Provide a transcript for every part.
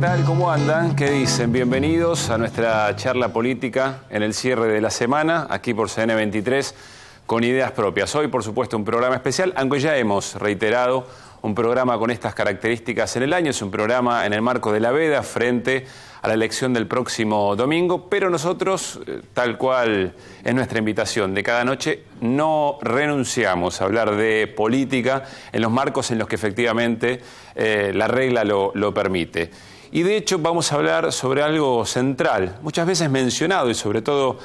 tal? ¿Cómo andan? ¿Qué dicen? Bienvenidos a nuestra charla política en el cierre de la semana, aquí por CN23, con ideas propias. Hoy, por supuesto, un programa especial, aunque ya hemos reiterado un programa con estas características en el año. Es un programa en el marco de la veda frente a la elección del próximo domingo, pero nosotros, tal cual es nuestra invitación de cada noche, no renunciamos a hablar de política en los marcos en los que efectivamente la regla lo permite. Y de hecho vamos a hablar sobre algo central, muchas veces mencionado y sobre todo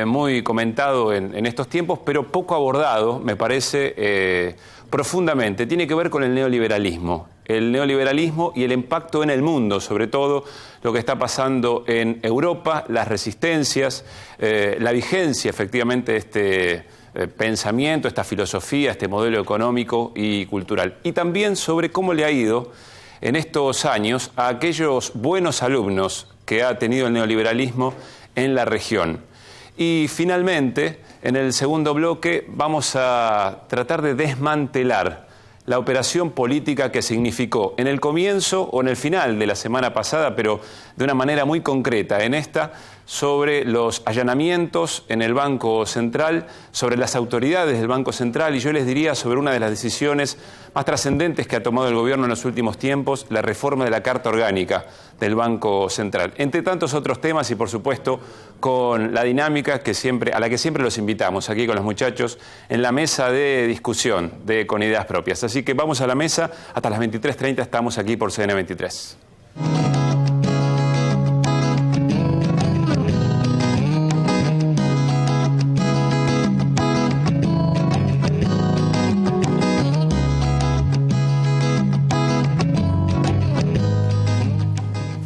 muy comentado en estos tiempos, pero poco abordado, me parece, profundamente. Tiene que ver con el neoliberalismo. El neoliberalismo y el impacto en el mundo, sobre todo lo que está pasando en Europa, las resistencias, la vigencia efectivamente de este pensamiento, esta filosofía, este modelo económico y cultural. Y también sobre cómo le ha ido en estos años a aquellos buenos alumnos que ha tenido el neoliberalismo en la región. Y finalmente, en el segundo bloque, vamos a tratar de desmantelar la operación política que significó en el comienzo o en el final de la semana pasada, pero de una manera muy concreta en esta, sobre los allanamientos en el Banco Central, sobre las autoridades del Banco Central, y yo les diría sobre una de las decisiones más trascendentes que ha tomado el gobierno en los últimos tiempos, la reforma de la Carta Orgánica del Banco Central. Entre tantos otros temas y, por supuesto, con la dinámica a la que siempre los invitamos aquí con los muchachos en la mesa de discusión Con Ideas Propias. Así que vamos a la mesa, hasta las 23:30 estamos aquí por CN23.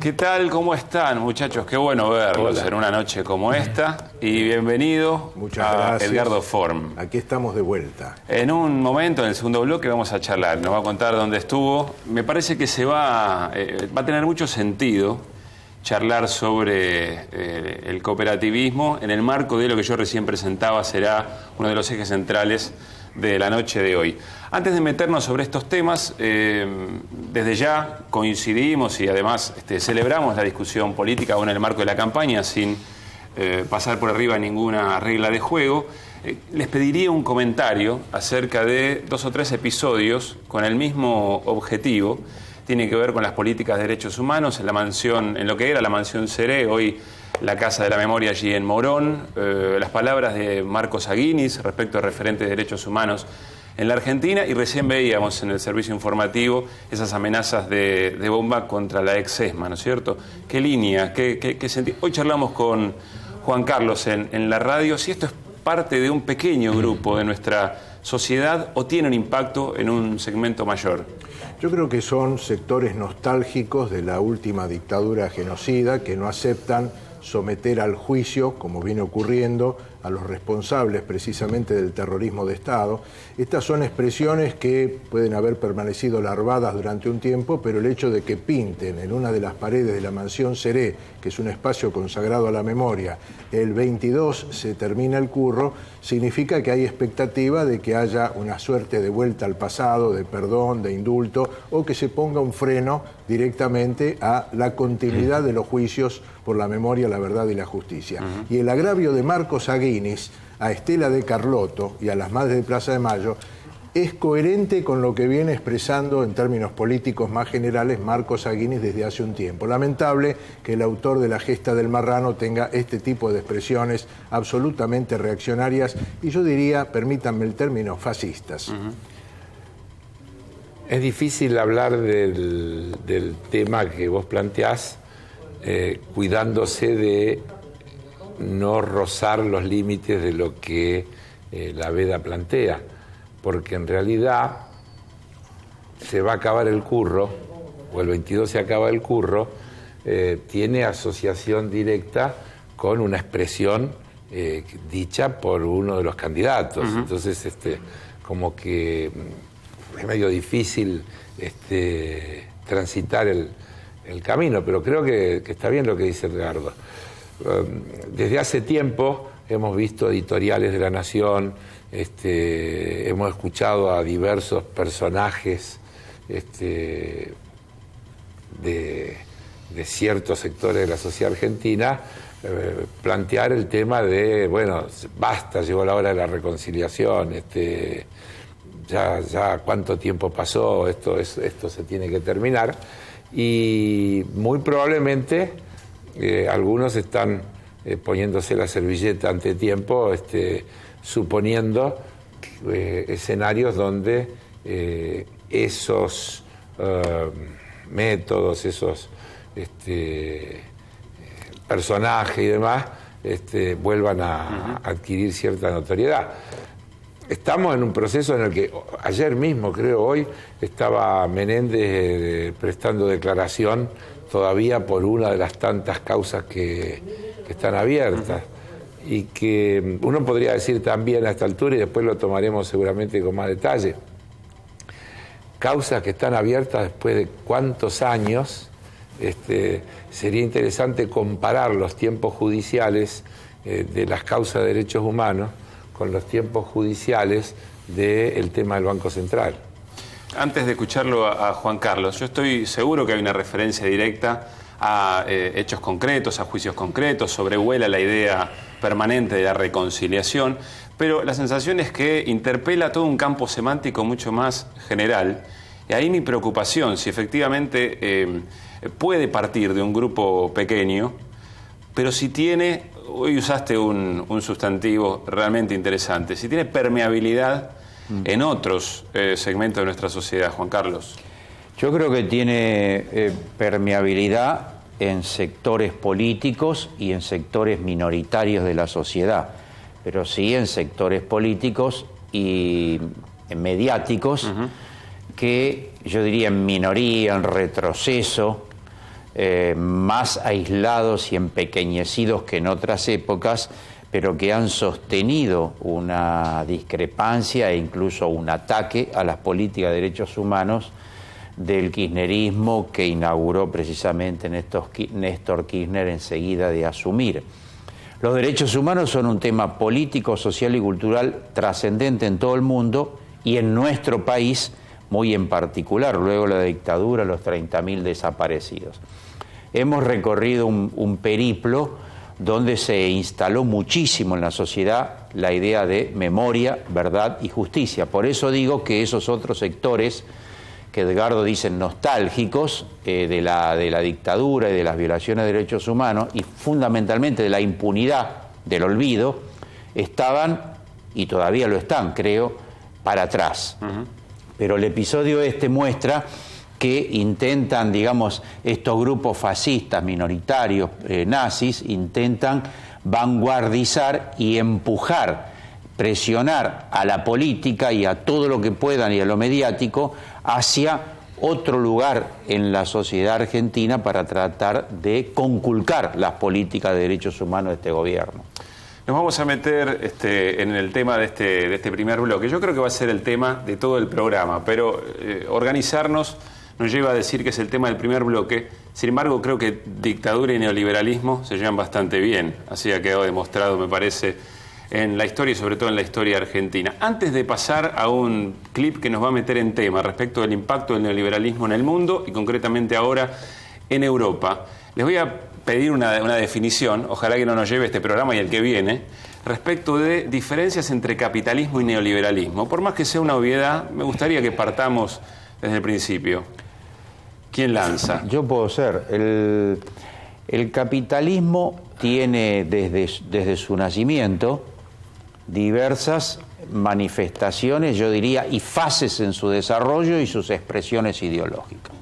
¿Qué tal? ¿Cómo están, muchachos? Qué bueno verlos en una noche como esta. Y bienvenido a Edgardo Form. Aquí estamos de vuelta. En un momento, en el segundo bloque, vamos a charlar. Nos va a contar dónde estuvo. Me parece que va a tener mucho sentido charlar sobre el cooperativismo en el marco de lo que yo recién presentaba. Será uno de los ejes centrales de la noche de hoy. Antes de meternos sobre estos temas, desde ya coincidimos y además celebramos la discusión política aún en el marco de la campaña sin pasar por arriba ninguna regla de juego. Les pediría un comentario acerca de 2 o 3 episodios con el mismo objetivo. Tiene que ver con las políticas de derechos humanos en lo que era la mansión Seré, hoy la Casa de la Memoria allí en Morón, las palabras de Marcos Aguinis respecto al referente de derechos humanos en la Argentina, y recién veíamos en el servicio informativo esas amenazas de bomba contra la ex ESMA, ¿no es cierto? ¿Qué línea? ¿Qué sentido? Hoy charlamos con Juan Carlos en la radio, si esto es parte de un pequeño grupo de nuestra sociedad o tiene un impacto en un segmento mayor. Yo creo que son sectores nostálgicos de la última dictadura genocida que no aceptan someter al juicio, como viene ocurriendo, a los responsables precisamente del terrorismo de Estado. Estas son expresiones que pueden haber permanecido larvadas durante un tiempo, pero el hecho de que pinten en una de las paredes de la mansión Seré, que es un espacio consagrado a la memoria, el 22 se termina el curro, significa que hay expectativa de que haya una suerte de vuelta al pasado, de perdón, de indulto, o que se ponga un freno directamente a la continuidad de los juicios por la memoria, la verdad y la justicia. Y el agravio de Marcos Aguinis a Estela de Carlotto y a las madres de Plaza de Mayo es coherente con lo que viene expresando en términos políticos más generales Marcos Aguinis desde hace un tiempo. Lamentable que el autor de La Gesta del Marrano tenga este tipo de expresiones absolutamente reaccionarias y yo diría, permítanme el término, fascistas. Es difícil hablar del tema que vos planteás cuidándose de no rozar los límites de lo que la veda plantea, porque en realidad se va a acabar el curro, o el 22 se acaba el curro, tiene asociación directa con una expresión dicha por uno de los candidatos. Entonces, como que es medio difícil transitar el camino, pero creo que está bien lo que dice Edgardo. Desde hace tiempo hemos visto editoriales de La Nación, hemos escuchado a diversos personajes de ciertos sectores de la sociedad argentina, plantear el tema de, bueno, basta, llegó la hora de la reconciliación, ya cuánto tiempo pasó, esto se tiene que terminar, y muy probablemente algunos están poniéndose la servilleta ante tiempo, suponiendo escenarios donde esos métodos, esos personajes y demás vuelvan a adquirir cierta notoriedad. Estamos en un proceso en el que ayer mismo, creo hoy, estaba Menéndez prestando declaración todavía por una de las tantas causas que están abiertas. Y que uno podría decir también a esta altura, y después lo tomaremos seguramente con más detalle, causas que están abiertas después de cuántos años. Sería interesante comparar los tiempos judiciales de las causas de derechos humanos con los tiempos judiciales del tema del Banco Central. Antes de escucharlo a Juan Carlos, yo estoy seguro que hay una referencia directa a hechos concretos, a juicios concretos, sobrevuela la idea permanente de la reconciliación, pero la sensación es que interpela todo un campo semántico mucho más general. Y ahí mi preocupación, si efectivamente puede partir de un grupo pequeño, pero si tiene, hoy usaste un sustantivo realmente interesante, si tiene permeabilidad en otros segmentos de nuestra sociedad, Juan Carlos. Yo creo que tiene permeabilidad en sectores políticos y en sectores minoritarios de la sociedad, pero sí en sectores políticos y mediáticos que yo diría en minoría, en retroceso, más aislados y empequeñecidos que en otras épocas, pero que han sostenido una discrepancia e incluso un ataque a las políticas de derechos humanos del kirchnerismo que inauguró precisamente Néstor Kirchner enseguida de asumir. Los derechos humanos son un tema político, social y cultural trascendente en todo el mundo y en nuestro país muy en particular, luego de la dictadura, los 30.000 desaparecidos. Hemos recorrido un periplo donde se instaló muchísimo en la sociedad la idea de memoria, verdad y justicia. Por eso digo que esos otros sectores que Edgardo dice nostálgicos de la dictadura y de las violaciones de derechos humanos y fundamentalmente de la impunidad, del olvido, estaban, y todavía lo están, creo, para atrás. Pero el episodio muestra que intentan, digamos, estos grupos fascistas, minoritarios, nazis, intentan vanguardizar y empujar, presionar a la política y a todo lo que puedan y a lo mediático hacia otro lugar en la sociedad argentina para tratar de conculcar las políticas de derechos humanos de este gobierno. Nos vamos a meter en el tema de este primer bloque. Yo creo que va a ser el tema de todo el programa, pero organizarnos nos lleva a decir que es el tema del primer bloque. Sin embargo, creo que dictadura y neoliberalismo se llevan bastante bien. Así ha quedado demostrado, me parece, en la historia y sobre todo en la historia argentina. Antes de pasar a un clip que nos va a meter en tema respecto del impacto del neoliberalismo en el mundo y concretamente ahora en Europa, les voy a pedir una definición, ojalá que no nos lleve este programa y el que viene, respecto de diferencias entre capitalismo y neoliberalismo. Por más que sea una obviedad, me gustaría que partamos desde el principio. ¿Quién lanza? Yo puedo ser. El capitalismo tiene desde su nacimiento diversas manifestaciones, yo diría, y fases en su desarrollo y sus expresiones ideológicas.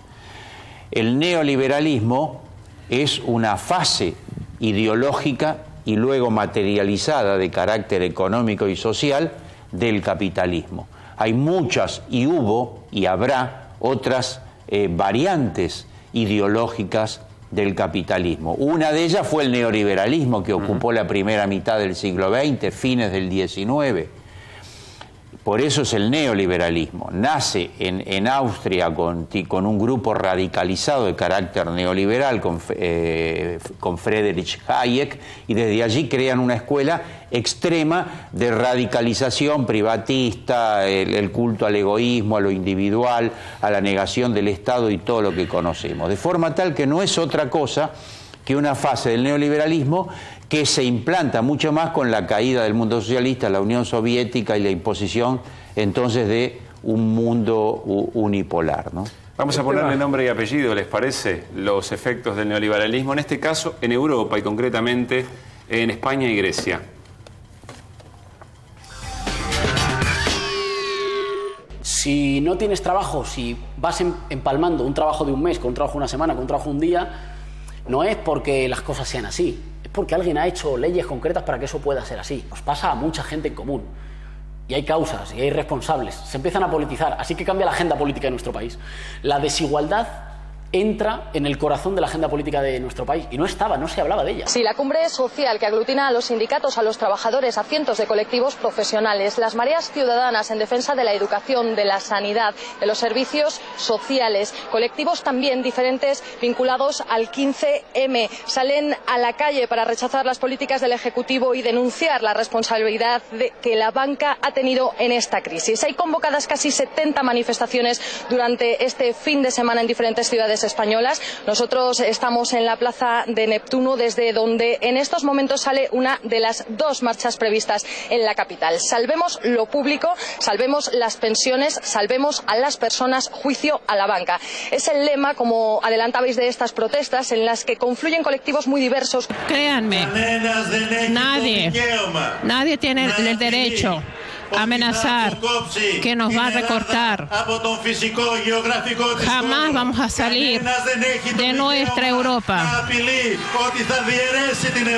El neoliberalismo es una fase ideológica y luego materializada de carácter económico y social del capitalismo. Hay muchas, y hubo, y habrá otras variantes ideológicas del capitalismo. Una de ellas fue el neoliberalismo, que ocupó la primera mitad del siglo XX, fines del XIX. por eso es el neoliberalismo. Nace en Austria con un grupo radicalizado de carácter neoliberal, con Friedrich Hayek, y desde allí crean una escuela extrema de radicalización privatista, el culto al egoísmo, a lo individual, a la negación del Estado y todo lo que conocemos. De forma tal que no es otra cosa que una fase del neoliberalismo que se implanta mucho más con la caída del mundo socialista, la Unión Soviética y la imposición entonces de un mundo unipolar, ¿no? Vamos a ponerle nombre y apellido, ¿les parece? Los efectos del neoliberalismo, en este caso en Europa y concretamente en España y Grecia. Si no tienes trabajo, si vas empalmando un trabajo de un mes con un trabajo de una semana, con un trabajo de un día, no es porque las cosas sean así, es porque alguien ha hecho leyes concretas para que eso pueda ser así. Nos pasa a mucha gente en común. Y hay causas, y hay responsables. Se empiezan a politizar, así que cambia la agenda política de nuestro país. La desigualdad entra en el corazón de la agenda política de nuestro país y no se hablaba de ella. Sí, la cumbre social que aglutina a los sindicatos, a los trabajadores, a cientos de colectivos profesionales, las mareas ciudadanas en defensa de la educación, de la sanidad, de los servicios sociales, colectivos también diferentes vinculados al 15M, salen a la calle para rechazar las políticas del Ejecutivo y denunciar la responsabilidad que la banca ha tenido en esta crisis. Hay convocadas casi 70 manifestaciones durante este fin de semana en diferentes ciudades españolas. Nosotros estamos en la Plaza de Neptuno, desde donde en estos momentos sale una de las 2 marchas previstas en la capital. Salvemos lo público, salvemos las pensiones, salvemos a las personas, juicio a la banca. Es el lema, como adelantabais, de estas protestas en las que confluyen colectivos muy diversos. Créanme, nadie tiene el derecho a amenazar que nos va a recortar. Jamás vamos a salir de nuestra Europa.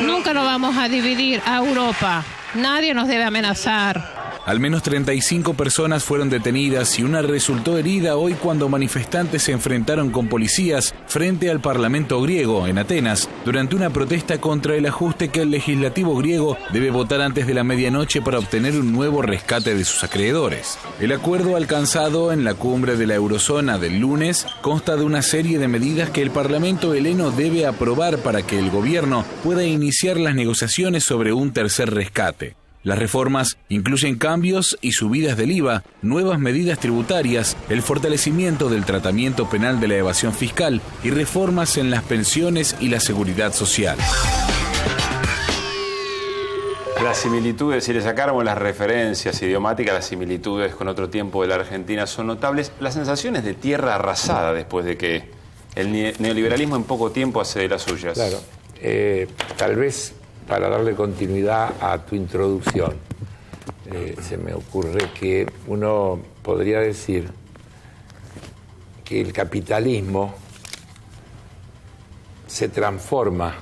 Nunca nos vamos a dividir a Europa. Nadie nos debe amenazar. Al menos 35 personas fueron detenidas y una resultó herida hoy cuando manifestantes se enfrentaron con policías frente al Parlamento griego en Atenas durante una protesta contra el ajuste que el legislativo griego debe votar antes de la medianoche para obtener un nuevo rescate de sus acreedores. El acuerdo alcanzado en la cumbre de la Eurozona del lunes consta de una serie de medidas que el Parlamento heleno debe aprobar para que el gobierno pueda iniciar las negociaciones sobre un tercer rescate. Las reformas incluyen cambios y subidas del IVA, nuevas medidas tributarias, el fortalecimiento del tratamiento penal de la evasión fiscal y reformas en las pensiones y la seguridad social. Las similitudes, si le sacáramos las referencias idiomáticas, las similitudes con otro tiempo de la Argentina son notables. Las sensaciones de tierra arrasada después de que el neoliberalismo en poco tiempo hace de las suyas. Claro, tal vez para darle continuidad a tu introducción, se me ocurre que uno podría decir que el capitalismo se transforma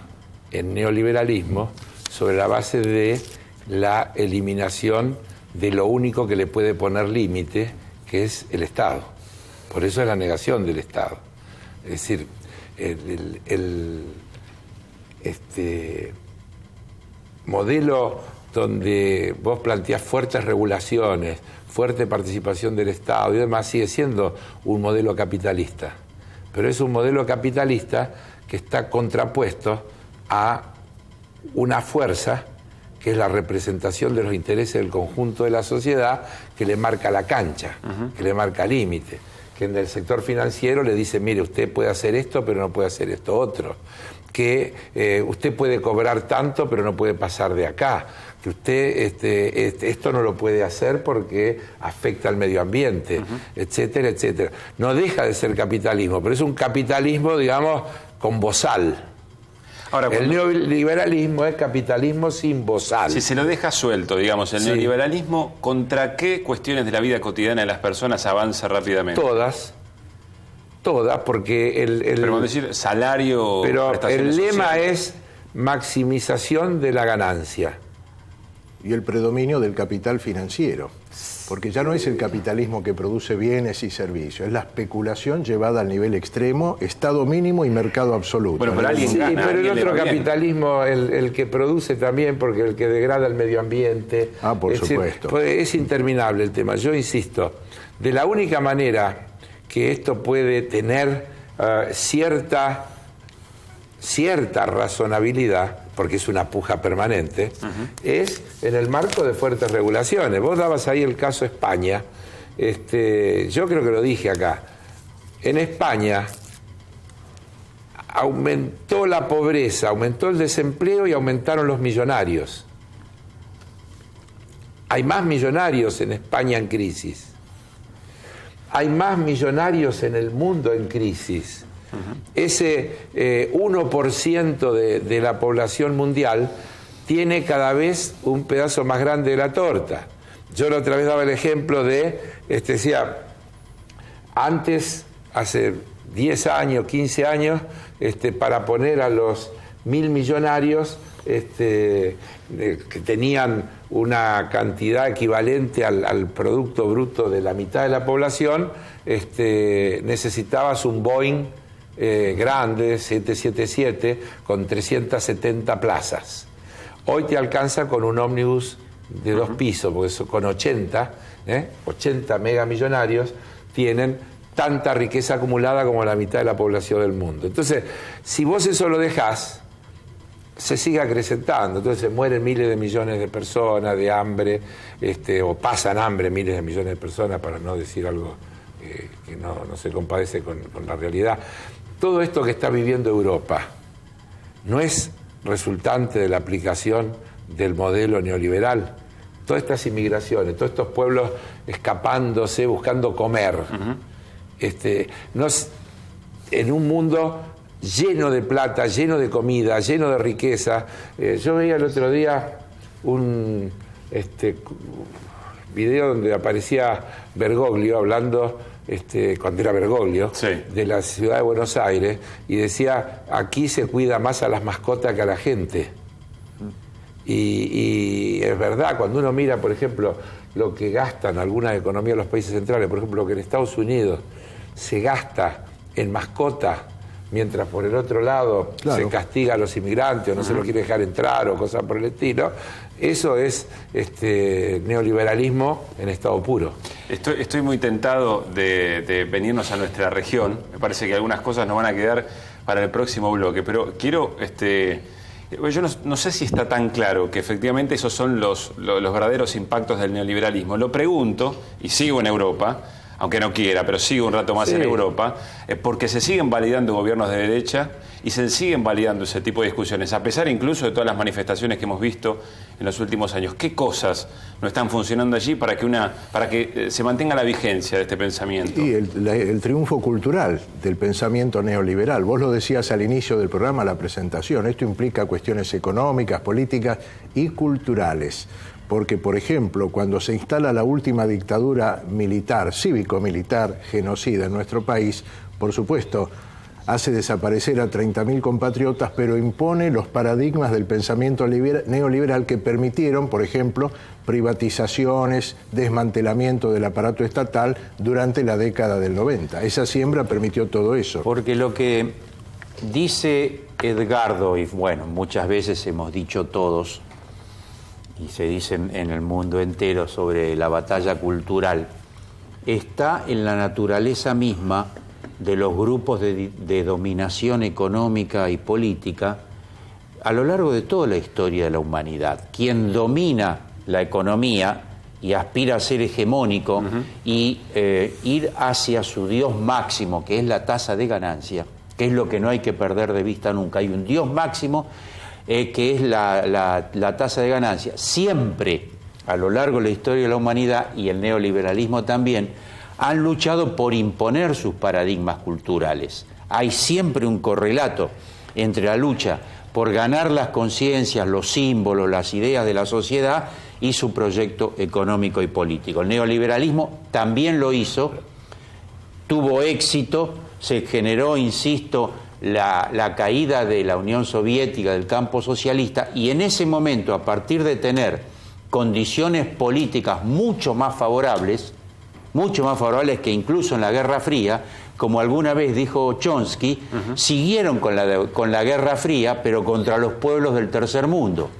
en neoliberalismo sobre la base de la eliminación de lo único que le puede poner límite, que es el Estado. Por eso es la negación del Estado. Es decir, modelo donde vos planteás fuertes regulaciones, fuerte participación del Estado y demás, sigue siendo un modelo capitalista. Pero es un modelo capitalista que está contrapuesto a una fuerza que es la representación de los intereses del conjunto de la sociedad, que le marca la cancha, que le marca límite, que en el sector financiero le dice, mire, usted puede hacer esto, pero no puede hacer esto otro, que usted puede cobrar tanto, pero no puede pasar de acá, que usted esto no lo puede hacer porque afecta al medio ambiente, etcétera, etcétera. No deja de ser capitalismo, pero es un capitalismo, digamos, con bozal. Ahora, el neoliberalismo es capitalismo sin bozal. Si se lo deja suelto, digamos, el neoliberalismo, ¿contra qué cuestiones de la vida cotidiana de las personas avanza rápidamente? Todas, porque Pero vamos a decir salario... Pero el lema es maximización de la ganancia. y el predominio del capital financiero. Porque ya no es el capitalismo que produce bienes y servicios, es la especulación llevada al nivel extremo, Estado mínimo y mercado absoluto. Bueno, pero alguien gana, pero el alguien le otro va bien. capitalismo, el que produce también, porque el que degrada el medio ambiente. Por es decir, supuesto. pues es interminable el tema. Yo insisto, de la única manera que esto puede tener cierta razonabilidad, porque es una puja permanente, es en el marco de fuertes regulaciones. Vos dabas ahí el caso España, yo creo que lo dije acá. En España aumentó la pobreza, aumentó el desempleo y aumentaron los millonarios. Hay más millonarios en España en crisis. Hay más millonarios en el mundo en crisis. Ese 1% de la población mundial tiene cada vez un pedazo más grande de la torta. Yo la otra vez daba el ejemplo de, decía, antes, hace 10 años, 15 años, para poner a los 1.000 millonarios que tenían una cantidad equivalente al Producto Bruto de la mitad de la población, necesitabas un Boeing grande, 777, con 370 plazas. Hoy te alcanza con un ómnibus de 2 pisos, porque eso, con 80 megamillonarios tienen tanta riqueza acumulada como la mitad de la población del mundo. Entonces, si vos eso lo dejás, se sigue acrecentando, entonces se mueren miles de millones de personas de hambre, o pasan hambre miles de millones de personas, para no decir algo que no se compadece con la realidad. Todo esto que está viviendo Europa no es resultante de la aplicación del modelo neoliberal. Todas estas inmigraciones, todos estos pueblos escapándose, buscando comer, en un mundo lleno de plata, lleno de comida, lleno de riqueza. Yo veía el otro día un video donde aparecía Bergoglio hablando, cuando era Bergoglio, sí, de la ciudad de Buenos Aires, y decía, aquí se cuida más a las mascotas que a la gente. Y es verdad, cuando uno mira, por ejemplo, lo que gastan algunas economías de los países centrales, por ejemplo, lo que en Estados Unidos se gasta en mascotas, mientras por el otro lado se castiga a los inmigrantes o no se los quiere dejar entrar o cosas por el estilo, eso es neoliberalismo en estado puro. Estoy muy tentado de venirnos a nuestra región. Me parece que algunas cosas nos van a quedar para el próximo bloque, pero quiero... yo no sé si está tan claro que efectivamente esos son los verdaderos impactos del neoliberalismo. Lo pregunto, y sigo en Europa, aunque no quiera, pero sigo un rato más en Europa, porque se siguen validando gobiernos de derecha y se siguen validando ese tipo de discusiones, a pesar incluso de todas las manifestaciones que hemos visto en los últimos años. ¿Qué cosas no están funcionando allí para que se mantenga la vigencia de este pensamiento? Y el triunfo cultural del pensamiento neoliberal. Vos lo decías al inicio del programa, la presentación. Esto implica cuestiones económicas, políticas y culturales. Porque, por ejemplo, cuando se instala la última dictadura militar, cívico-militar, genocida en nuestro país, por supuesto, hace desaparecer a 30.000 compatriotas, pero impone los paradigmas del pensamiento neoliberal que permitieron, por ejemplo, privatizaciones, desmantelamiento del aparato estatal durante la década del 90. Esa siembra permitió todo eso. Porque lo que dice Edgardo, y bueno, muchas veces hemos dicho todos, y se dice en el mundo entero sobre la batalla cultural, está en la naturaleza misma de los grupos de dominación económica y política a lo largo de toda la historia de la humanidad. Quien domina la economía y aspira a ser hegemónico y ir hacia su Dios máximo, que es la tasa de ganancia, que es lo que no hay que perder de vista nunca. Hay un Dios máximo que es la tasa de ganancia. Siempre, a lo largo de la historia de la humanidad, y el neoliberalismo también, han luchado por imponer sus paradigmas culturales. Hay siempre un correlato entre la lucha por ganar las conciencias, los símbolos, las ideas de la sociedad y su proyecto económico y político. El neoliberalismo también lo hizo, tuvo éxito, se generó, insisto, la caída de la Unión Soviética, del campo socialista, y en ese momento, a partir de tener condiciones políticas mucho más favorables que incluso en la Guerra Fría, como alguna vez dijo Chomsky, siguieron con la Guerra Fría, pero contra los pueblos del tercer mundo,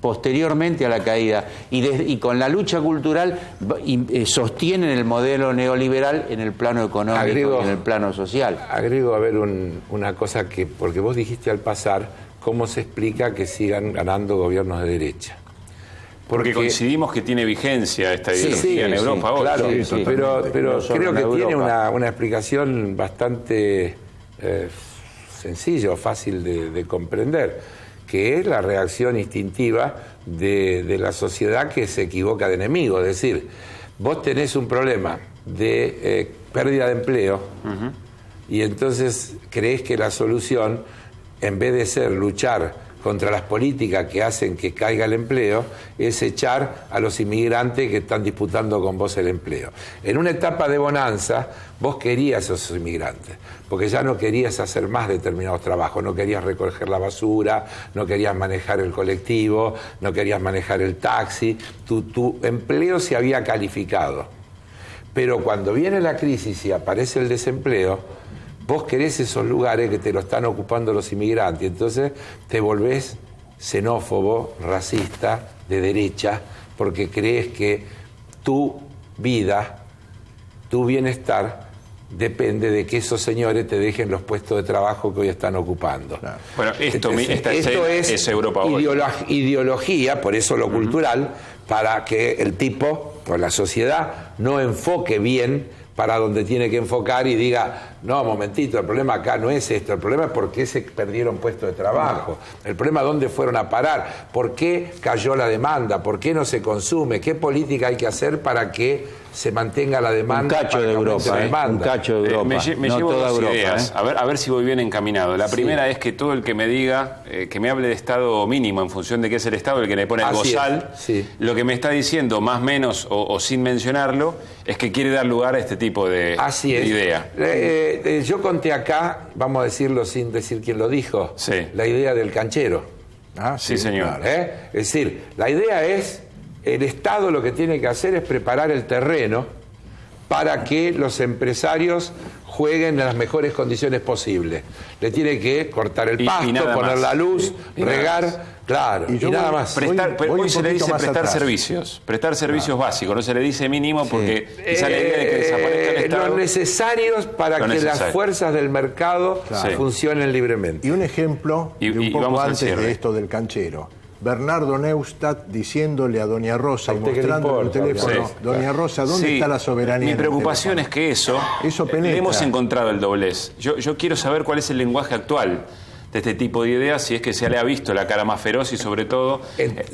posteriormente a la caída. Y con la lucha cultural sostienen el modelo neoliberal en el plano económico y en el plano social. Agrego, a ver, una cosa porque vos dijiste al pasar, ¿cómo se explica que sigan ganando gobiernos de derecha? Porque coincidimos que tiene vigencia esta ideología en Europa hoy. Claro, pero no creo que Europa. tiene una explicación bastante sencilla o fácil de comprender, que es la reacción instintiva de la sociedad que se equivoca de enemigo. Es decir, vos tenés un problema de pérdida de empleo y entonces creés que la solución, en vez de ser luchar contra las políticas que hacen que caiga el empleo, es echar a los inmigrantes que están disputando con vos el empleo. En una etapa de bonanza, vos querías a esos inmigrantes, porque ya no querías hacer más determinados trabajos, no querías recoger la basura, no querías manejar el colectivo, no querías manejar el taxi, tu empleo se había calificado. Pero cuando viene la crisis y aparece el desempleo, vos querés esos lugares que te lo están ocupando los inmigrantes, entonces te volvés xenófobo, racista, de derecha, porque crees que tu vida, tu bienestar, depende de que esos señores te dejen los puestos de trabajo que hoy están ocupando. Claro. Bueno, esto es Europa hoy. Ideología, por eso lo cultural, para que el tipo o la sociedad no enfoque bien para donde tiene que enfocar y diga, no, momentito, el problema acá no es esto, el problema es por qué se perdieron puestos de trabajo, el problema es dónde fueron a parar, por qué cayó la demanda, por qué no se consume, qué política hay que hacer para que se mantenga la demanda. Un cacho de Europa, un cacho de Europa. Me no llevo toda dos Europa, ideas, a ver si voy bien encaminado. La primera es que todo el que me diga, que me hable de Estado mínimo en función de qué es el Estado, el que le pone el bozal, lo que me está diciendo, más o menos o sin mencionarlo, es que quiere dar lugar a este tipo de idea. Yo conté acá, vamos a decirlo sin decir quién lo dijo, la idea del canchero. Sí, señor. Es decir, la idea es, el Estado lo que tiene que hacer es preparar el terreno para que los empresarios jueguen en las mejores condiciones posibles. Le tiene que cortar el pasto, poner la luz, regar, claro, y nada más. Hoy se le dice prestar servicios básicos, no se le dice mínimo porque esa es la idea de que desaparezca el Estado. Los necesarios para que las fuerzas del mercado funcionen libremente. Y un ejemplo de un poco antes de esto del canchero. Bernardo Neustadt diciéndole a Doña Rosa y mostrando en el teléfono, Doña Rosa, ¿dónde está la soberanía? Mi preocupación es que eso le hemos encontrado el doblez. Yo quiero saber cuál es el lenguaje actual de este tipo de ideas, si es que se le ha visto la cara más feroz y sobre todo...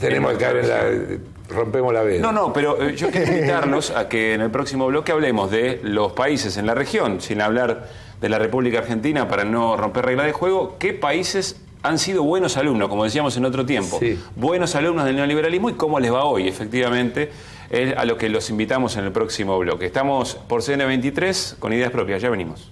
tenemos que caer rompemos la veda. No, pero yo quiero invitarlos a que en el próximo bloque hablemos de los países en la región, sin hablar de la República Argentina para no romper reglas de juego. ¿Qué países han sido buenos alumnos, como decíamos en otro tiempo, buenos alumnos del neoliberalismo y cómo les va hoy, efectivamente, es a lo que los invitamos en el próximo bloque? Estamos por CN23 con Ideas Propias, ya venimos.